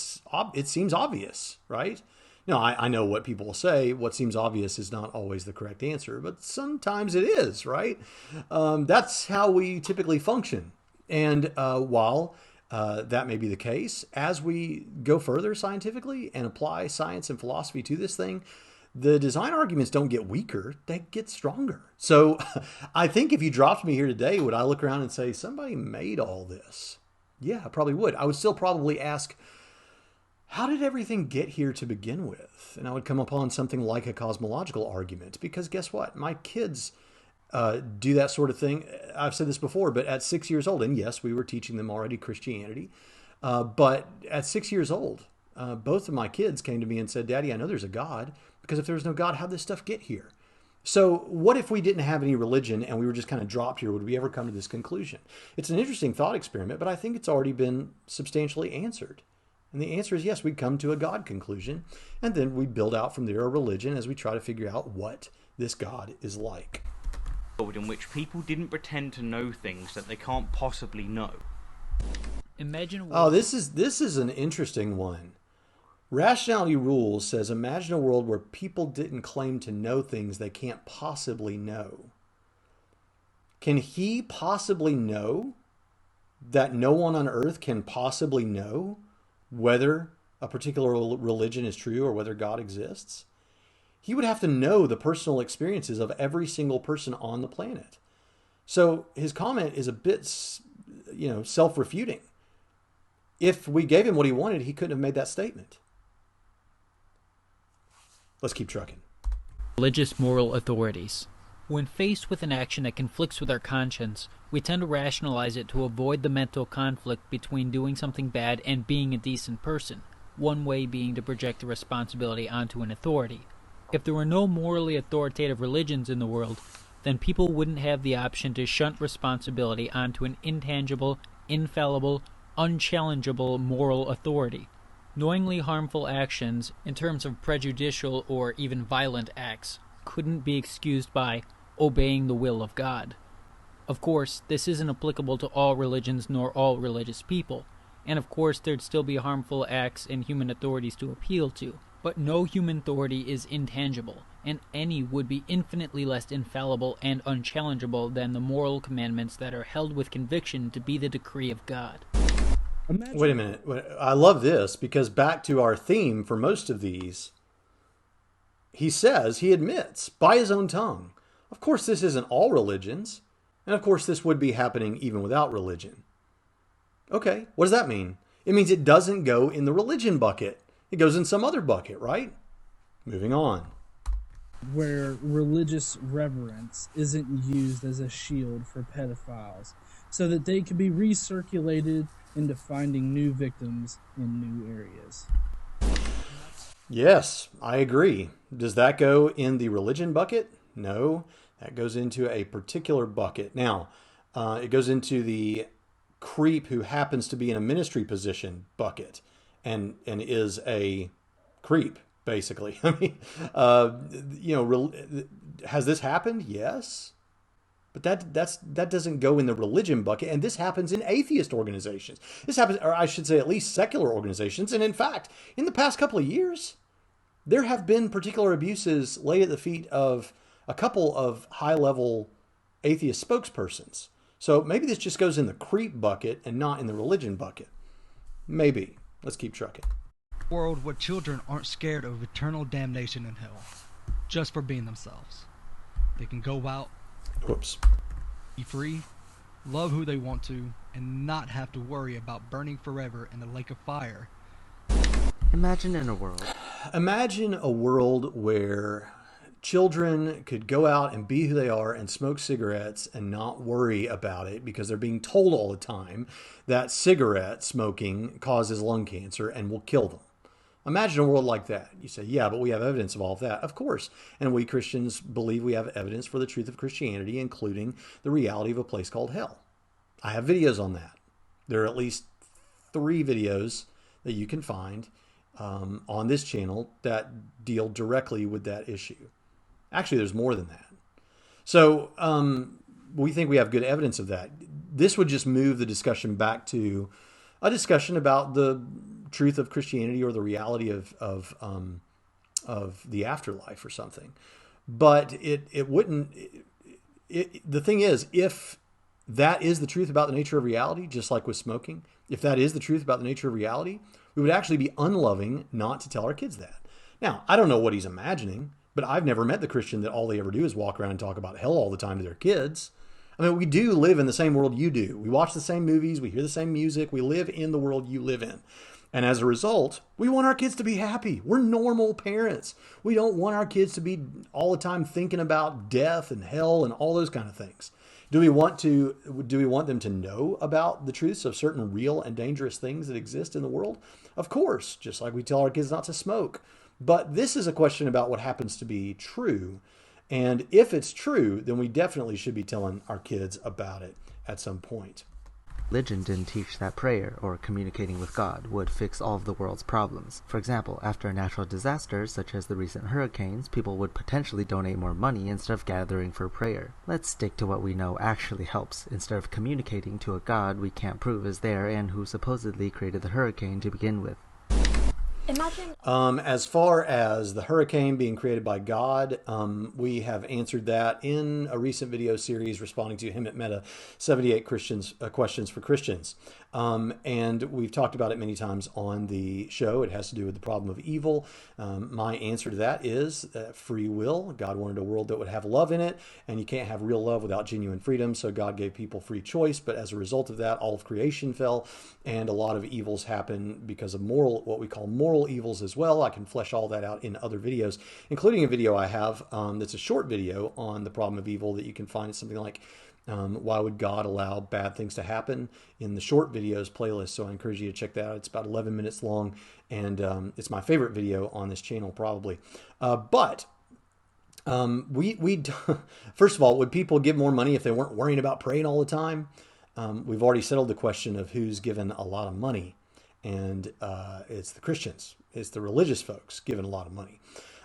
seems obvious, right? Now, I know what people will say. What seems obvious is not always the correct answer, but sometimes it is, right? That's how we typically function. And while that may be the case, as we go further scientifically and apply science and philosophy to this thing, the design arguments don't get weaker, they get stronger. So I think if you dropped me here today, would I look around and say, somebody made all this? Yeah, I probably would. I would still probably ask, how did everything get here to begin with? And I would come upon something like a cosmological argument, because guess what? My kids do that sort of thing. I've said this before, but at 6 years old, and yes, we were teaching them already Christianity, but at 6 years old, both of my kids came to me and said, Daddy, I know there's a God, because if there was no God, how'd this stuff get here? So what if we didn't have any religion and we were just kind of dropped here? Would we ever come to this conclusion? It's an interesting thought experiment, but I think it's already been substantially answered. And the answer is yes, we'd come to a God conclusion, and then we build out from there a religion as we try to figure out what this God is like. In which people didn't pretend to know things that they can't possibly know. Imagine. Oh, this is an interesting one. Rationality Rules says, imagine a world where people didn't claim to know things they can't possibly know. Can he possibly know that no one on earth can possibly know whether a particular religion is true or whether God exists? He would have to know the personal experiences of every single person on the planet. So his comment is a bit, self-refuting. If we gave him what he wanted, he couldn't have made that statement. Let's keep trucking. Religious moral authorities. When faced with an action that conflicts with our conscience, we tend to rationalize it to avoid the mental conflict between doing something bad and being a decent person, one way being to project the responsibility onto an authority. If there were no morally authoritative religions in the world, then people wouldn't have the option to shunt responsibility onto an intangible, infallible, unchallengeable moral authority. Knowingly harmful actions, in terms of prejudicial or even violent acts, couldn't be excused by obeying the will of God. Of course, this isn't applicable to all religions nor all religious people, and of course there'd still be harmful acts and human authorities to appeal to, but no human authority is intangible, and any would be infinitely less infallible and unchallengeable than the moral commandments that are held with conviction to be the decree of God. Wait a minute. I love this, because back to our theme for most of these, he admits by his own tongue, of course this isn't all religions, and of course this would be happening even without religion. Okay, what does that mean? It means it doesn't go in the religion bucket. It goes in some other bucket, right? Moving on. Where religious reverence isn't used as a shield for pedophiles, so that they can be recirculated into finding new victims in new areas. Yes, I agree. Does that go in the religion bucket? No, that goes into a particular bucket. Now, it goes into the creep who happens to be in a ministry position bucket and is a creep, basically. I mean, has this happened? Yes. But that doesn't go in the religion bucket, and this happens in atheist organizations. This happens, or I should say at least secular organizations, and in fact, in the past couple of years, there have been particular abuses laid at the feet of a couple of high-level atheist spokespersons. So maybe this just goes in the creep bucket and not in the religion bucket. Maybe. Let's keep trucking. World where children aren't scared of eternal damnation in hell, just for being themselves. They can go out, be free, love who they want to, and not have to worry about burning forever in the lake of fire. Imagine a world where children could go out and be who they are and smoke cigarettes and not worry about it because they're being told all the time that cigarette smoking causes lung cancer and will kill them. Imagine a world like that. You say, yeah, but we have evidence of all of that. Of course. And we Christians believe we have evidence for the truth of Christianity, including the reality of a place called hell. I have videos on that. There are at least 3 videos that you can find on this channel that deal directly with that issue. Actually, there's more than that. So we think we have good evidence of that. This would just move the discussion back to a discussion about the truth of Christianity or the reality of the afterlife or something. But it wouldn't. The thing is, if that is the truth about the nature of reality, just like with smoking, if that is the truth about the nature of reality, we would actually be unloving not to tell our kids that. Now, I don't know what he's imagining, but I've never met the Christian that all they ever do is walk around and talk about hell all the time to their kids. I mean, we do live in the same world you do. We watch the same movies. We hear the same music. We live in the world you live in. And as a result, we want our kids to be happy. We're normal parents. We don't want our kids to be all the time thinking about death and hell and all those kind of things. Do we want them to know about the truths of certain real and dangerous things that exist in the world? Of course, just like we tell our kids not to smoke. But this is a question about what happens to be true. And if it's true, then we definitely should be telling our kids about it at some point. Religion didn't teach that prayer or communicating with God would fix all of the world's problems. For example, after a natural disaster such as the recent hurricanes, people would potentially donate more money instead of gathering for prayer. Let's stick to what we know actually helps, instead of communicating to a God we can't prove is there and who supposedly created the hurricane to begin with. Imagine. As far as the hurricane being created by God, we have answered that in a recent video series responding to him at Meta 78 questions for Christians. And we've talked about it many times on the show. It has to do with the problem of evil. My answer to that is free will. God wanted a world that would have love in it, and you can't have real love without genuine freedom. So God gave people free choice. But as a result of that, all of creation fell, and a lot of evils happen because of what we call moral evils as well. I can flesh all that out in other videos, including a video I have that's a short video on the problem of evil that you can find. Something like why would God allow bad things to happen, in the short videos playlist. So I encourage you to check that out. It's about 11 minutes long, and it's my favorite video on this channel probably. We first of all, would people give more money if they weren't worrying about praying all the time? We've already settled the question of who's given a lot of money, and it's the Christians. It's the religious folks giving a lot of money.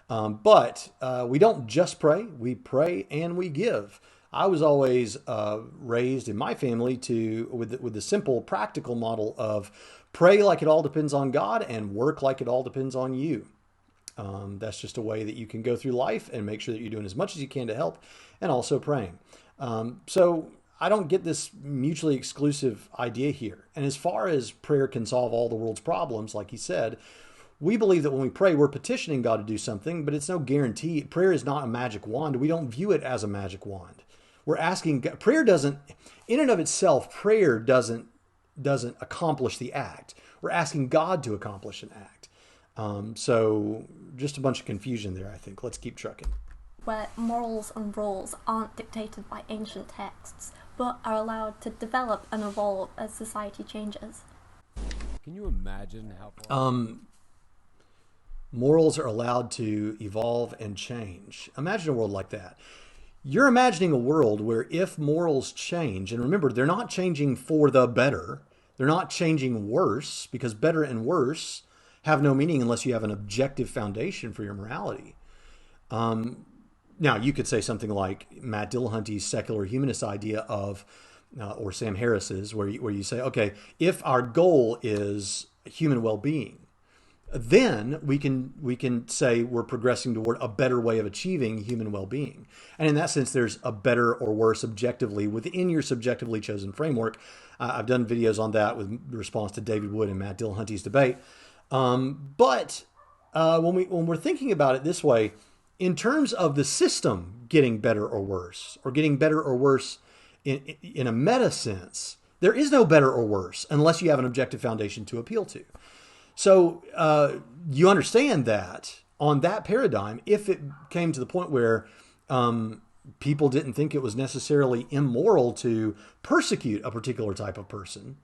But we don't just pray. We pray and we give. I was always raised in my family with the simple practical model of pray like it all depends on God and work like it all depends on you. That's just a way that you can go through life and make sure that you're doing as much as you can to help, and also praying. So I don't get this mutually exclusive idea here. And as far as prayer can solve all the world's problems, like he said, we believe that when we pray, we're petitioning God to do something, but it's no guarantee. Prayer is not a magic wand. We don't view it as a magic wand. We're asking God. Prayer doesn't, in and of itself, prayer doesn't accomplish the act. We're asking God to accomplish an act. So just a bunch of confusion there, I think. Let's keep trucking. Where morals and rules aren't dictated by ancient texts, but are allowed to develop and evolve as society changes. Can you imagine how morals are allowed to evolve and change? Imagine a world like that. You're imagining a world where if morals change, and remember, they're not changing for the better. They're not changing worse, because better and worse have no meaning unless you have an objective foundation for your morality. Now, you could say something like Matt Dillahunty's secular humanist idea of, or Sam Harris's, where you say, okay, if our goal is human well-being, then we can say we're progressing toward a better way of achieving human well-being. And in that sense, there's a better or worse objectively within your subjectively chosen framework. I've done videos on that with response to David Wood and Matt Dillahunty's debate. But when we're thinking about it this way, in terms of the system getting better or worse in a meta sense, there is no better or worse unless you have an objective foundation to appeal to. So you understand that on that paradigm, if it came to the point where people didn't think it was necessarily immoral to persecute a particular type of person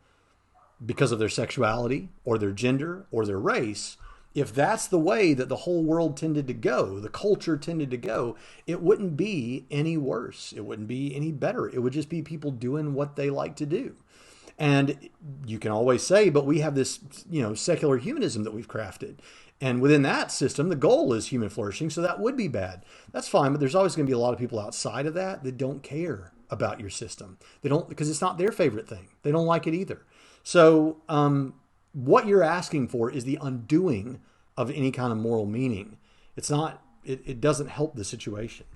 because of their sexuality or their gender or their race, if that's the way that the whole world tended to go, the culture tended to go, it wouldn't be any worse. It wouldn't be any better. It would just be people doing what they like to do. And you can always say, but we have this, secular humanism that we've crafted. And within that system, the goal is human flourishing. So that would be bad. That's fine. But there's always going to be a lot of people outside of that don't care about your system. They don't, because it's not their favorite thing. They don't like it either. So what you're asking for is the undoing of any kind of moral meaning. It's not, it doesn't help the situation.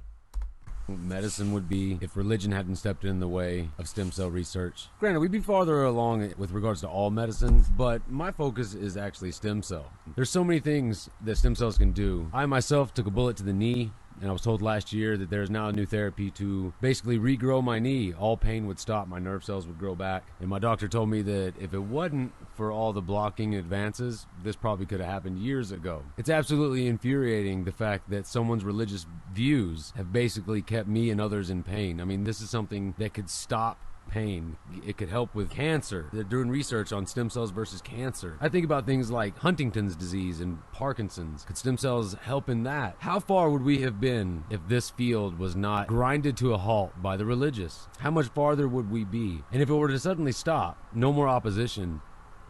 Medicine would be if religion hadn't stepped in the way of stem cell research. Granted, we'd be farther along with regards to all medicines, but my focus is actually stem cell. There's so many things that stem cells can do. I myself took a bullet to the knee, and I was told last year that there's now a new therapy to basically regrow my knee. All pain would stop, my nerve cells would grow back. And my doctor told me that if it wasn't for all the blocking advances, this probably could have happened years ago. It's absolutely infuriating, the fact that someone's religious views have basically kept me and others in pain. I mean, this is something that could stop pain. It could help with cancer. They're doing research on stem cells versus cancer. I think about things like Huntington's disease and Parkinson's. Could stem cells help in that? How far would we have been if this field was not grinded to a halt by the religious? How much farther would we be? And if it were to suddenly stop, no more opposition,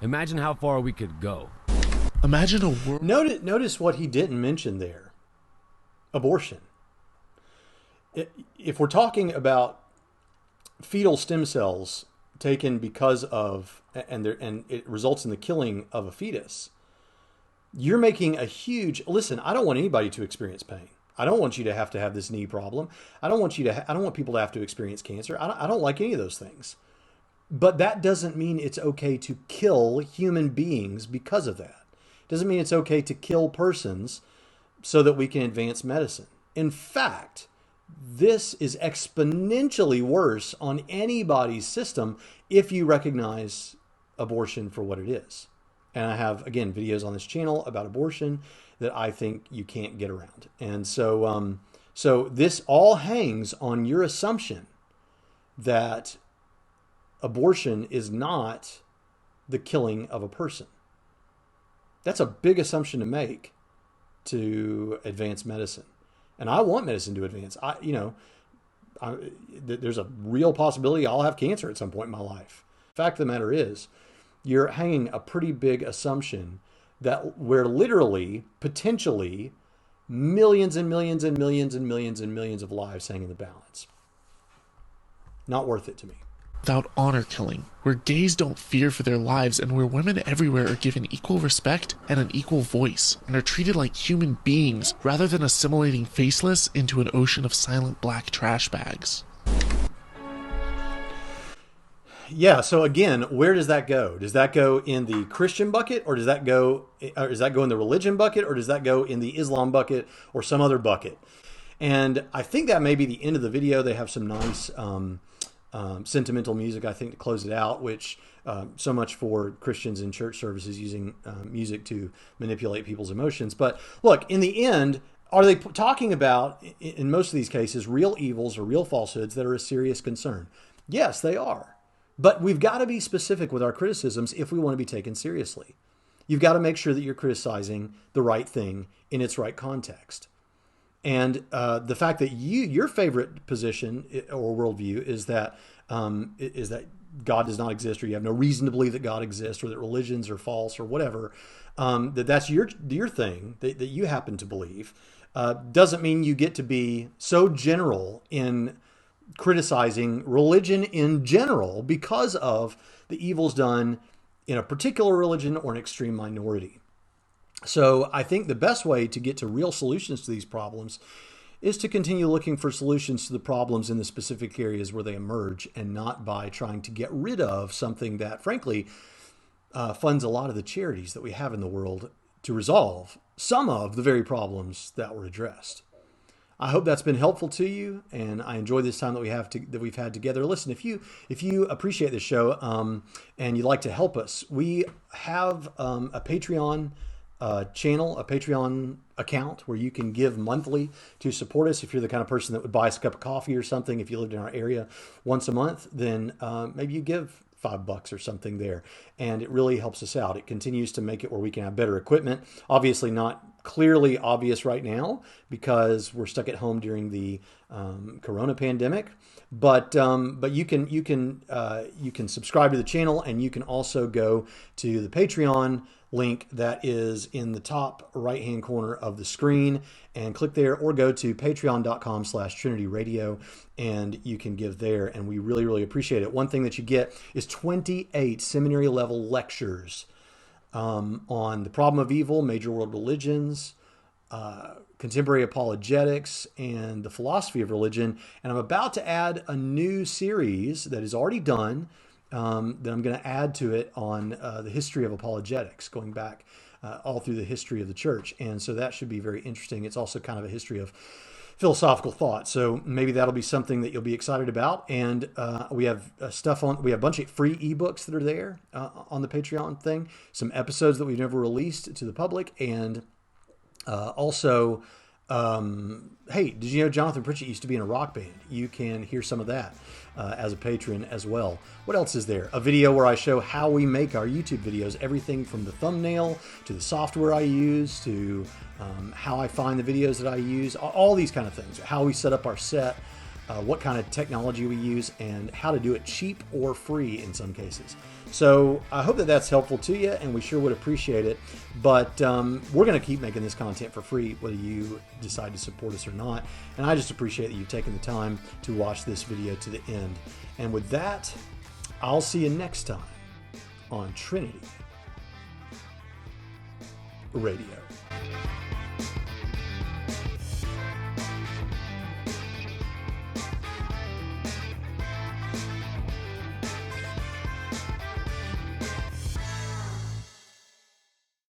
imagine how far we could go. Imagine a world. Notice what he didn't mention there. Abortion. If we're talking about fetal stem cells taken because of, and it results in the killing of a fetus, you're making a huge, listen, I don't want anybody to experience pain. I don't want you to have this knee problem. I don't want I don't want people to have to experience cancer. I don't like any of those things. But that doesn't mean it's okay to kill human beings because of that. It doesn't mean it's okay to kill persons so that we can advance medicine. In fact, this is exponentially worse on anybody's system if you recognize abortion for what it is. And I have, again, videos on this channel about abortion that I think you can't get around. And so, so this all hangs on your assumption that abortion is not the killing of a person. That's a big assumption to make to advance medicine. And I want medicine to advance. There's a real possibility I'll have cancer at some point in my life. Fact of the matter is, you're hanging a pretty big assumption that where literally, potentially, millions and millions and millions and millions and millions of lives hang in the balance. Not worth it to me. Without honor killing, where gays don't fear for their lives and where women everywhere are given equal respect and an equal voice and are treated like human beings rather than assimilating faceless into an ocean of silent black trash bags. Yeah, so again, where does that go? Does that go in the Christian bucket, or does that go in the religion bucket, or does that go in the Islam bucket or some other bucket? And I think that may be the end of the video. They have some nice sentimental music, I think, to close it out, which so much for Christians in church services using music to manipulate people's emotions. But look, in the end, are they talking about, in most of these cases, real evils or real falsehoods that are a serious concern? Yes, they are. But we've got to be specific with our criticisms if we want to be taken seriously. You've got to make sure that you're criticizing the right thing in its right context. And the fact that your favorite position or worldview is that God does not exist, or you have no reason to believe that God exists, or that religions are false, or whatever, that's your thing that you happen to believe, doesn't mean you get to be so general in criticizing religion in general because of the evils done in a particular religion or an extreme minority. So I think the best way to get to real solutions to these problems is to continue looking for solutions to the problems in the specific areas where they emerge, and not by trying to get rid of something that, frankly, funds a lot of the charities that we have in the world to resolve some of the very problems that were addressed. I hope that's been helpful to you, and I enjoy this time that we've had together. Listen, if you appreciate this show and you'd like to help us, we have a Patreon channel, a Patreon account where you can give monthly to support us. If you're the kind of person that would buy us a cup of coffee or something, if you lived in our area once a month, then maybe you give $5 or something there, and it really helps us out. It continues to make it where we can have better equipment. Obviously not clearly obvious right now because we're stuck at home during the corona pandemic, but you can subscribe to the channel, and you can also go to the Patreon link that is in the top right hand corner of the screen and click there, or go to patreon.com/TrinityRadio and you can give there, and we really, really appreciate it. One thing that you get is 28 seminary level lectures on the problem of evil, major world religions, contemporary apologetics, and the philosophy of religion. And I'm about to add a new series that is already done that I'm going to add to it on the history of apologetics, going back all through the history of the church. And so that should be very interesting. It's also kind of a history of philosophical thought. So maybe that'll be something that you'll be excited about. And we have we have a bunch of free ebooks that are there on the Patreon thing, some episodes that we've never released to the public. And also, hey, did you know Jonathan Pritchett used to be in a rock band? You can hear some of that as a patron as well. What else is there? A video where I show how we make our YouTube videos, everything from the thumbnail to the software I use to how I find the videos that I use, all these kind of things, how we set up our set, what kind of technology we use, and how to do it cheap or free in some cases. So I hope that that's helpful to you, and we sure would appreciate it. But we're going to keep making this content for free, whether you decide to support us or not. And I just appreciate that you've taken the time to watch this video to the end. And with that, I'll see you next time on Trinity. Radio.